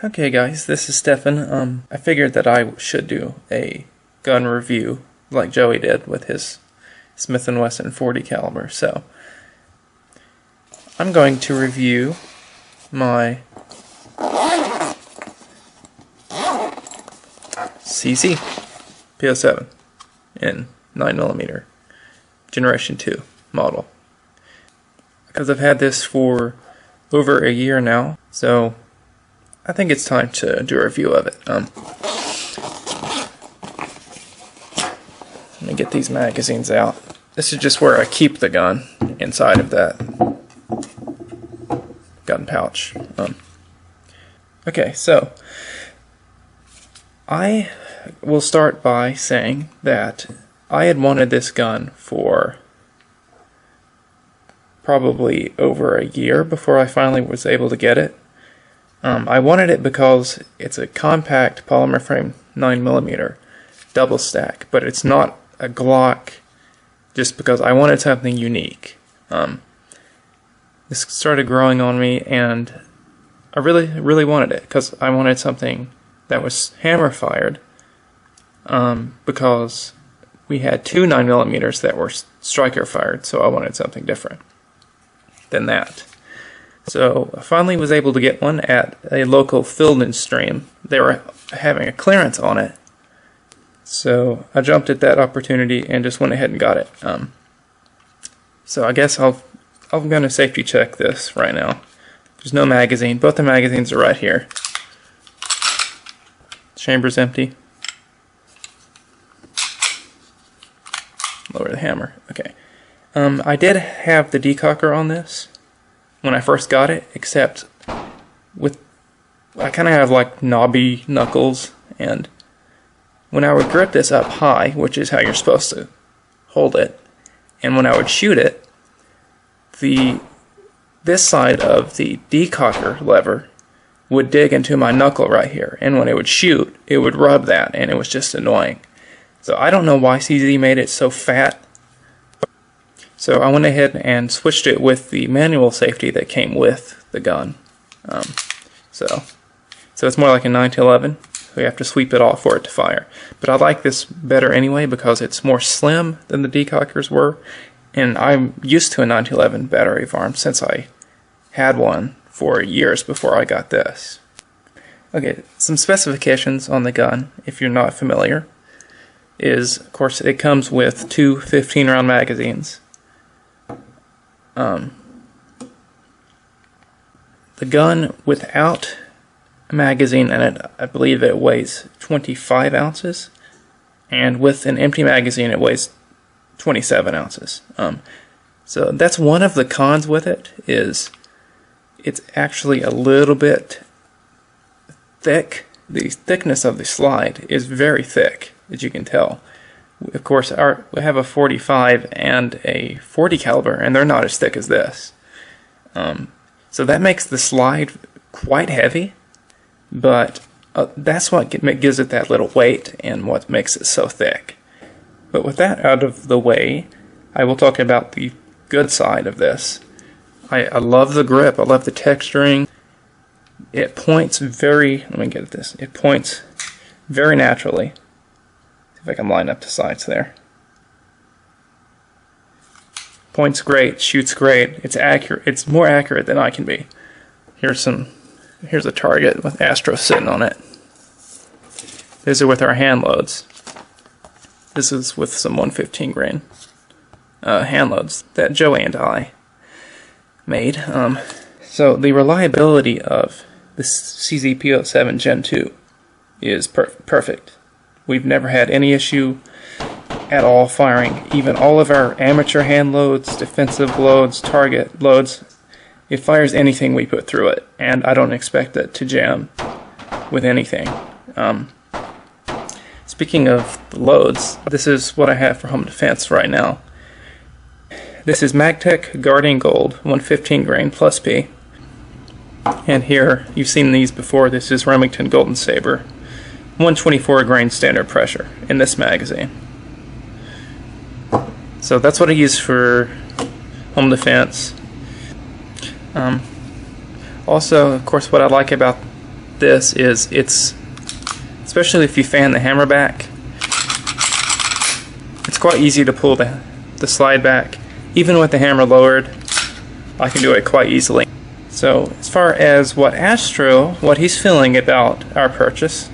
Okay guys, this is Stefan. I figured that I should do a gun review like Joey did with his Smith & Wesson 40 caliber. So I'm going to review my CZ P-07 in 9mm Generation 2 model. Because I've had this for over a year now, so I think it's time to do a review of it. Let me get these magazines out. This is just where I keep the gun, inside of that gun pouch. Okay, so I will start by saying that I had wanted this gun for probably over a year before I finally was able to get it. I wanted it because it's a compact polymer frame 9mm double stack, but it's not a Glock just because I wanted something unique. This started growing on me and I really wanted it because I wanted something that was hammer fired, because we had two 9mm that were striker fired, so I wanted something different than that. So I finally was able to get one at a local Field & Stream. They were having a clearance on it, so I jumped at that opportunity and just went ahead and got it. So I guess I'm going to safety check this right now. There's no magazine. Both the magazines are right here. Chamber's empty. Lower the hammer. Okay. I did have the decocker on this when I first got it, except I kind of have like knobby knuckles, and when I would grip this up high, which is how you're supposed to hold it, and when I would shoot it, this side of the decocker lever would dig into my knuckle right here, and when it would shoot, it would rub that, and it was just annoying. So I don't know why CZ made it so fat. So I went ahead and switched it with the manual safety that came with the gun. So it's more like a 9-11. We have to sweep it off for it to fire. But I like this better anyway because it's more slim than the decockers were, and I'm used to a 9-11 battery firearm since I had one for years before I got this. Okay, some specifications on the gun, if you're not familiar, is, of course, it comes with two 15-round magazines. The gun without a magazine in it, I believe it weighs 25 ounces, and with an empty magazine it weighs 27 ounces. So that's one of the cons with it, is it's actually a little bit thick. The thickness of the slide is very thick, as you can tell. Of course, we have a 45 and a 40 caliber, and they're not as thick as this. So that makes the slide quite heavy, but that's what gives it that little weight and what makes it so thick. But with that out of the way, I will talk about the good side of this. I love the grip. I love the texturing. It points let me get at this. It points very naturally. If I can line up the sights there. Points great, shoots great. It's accurate. It's more accurate than I can be. Here's a target with Astro sitting on it. These are with our hand loads. This is with some 115 grain hand loads that Joey and I made. So the reliability of this CZ P-07 Gen 2 is perfect. We've never had any issue at all firing even all of our amateur hand loads, defensive loads, target loads. It fires anything we put through it, and I don't expect it to jam with anything. Speaking of the loads, this is what I have for home defense right now. This is Magtech Guardian Gold 115 grain plus P, and here you've seen these before. This is Remington Golden Saber 124 grain standard pressure in this magazine. So that's what I use for home defense. Also, of course, what I like about this is especially if you fan the hammer back, it's quite easy to pull the slide back. Even with the hammer lowered, I can do it quite easily. So as far as what he's feeling about our purchase.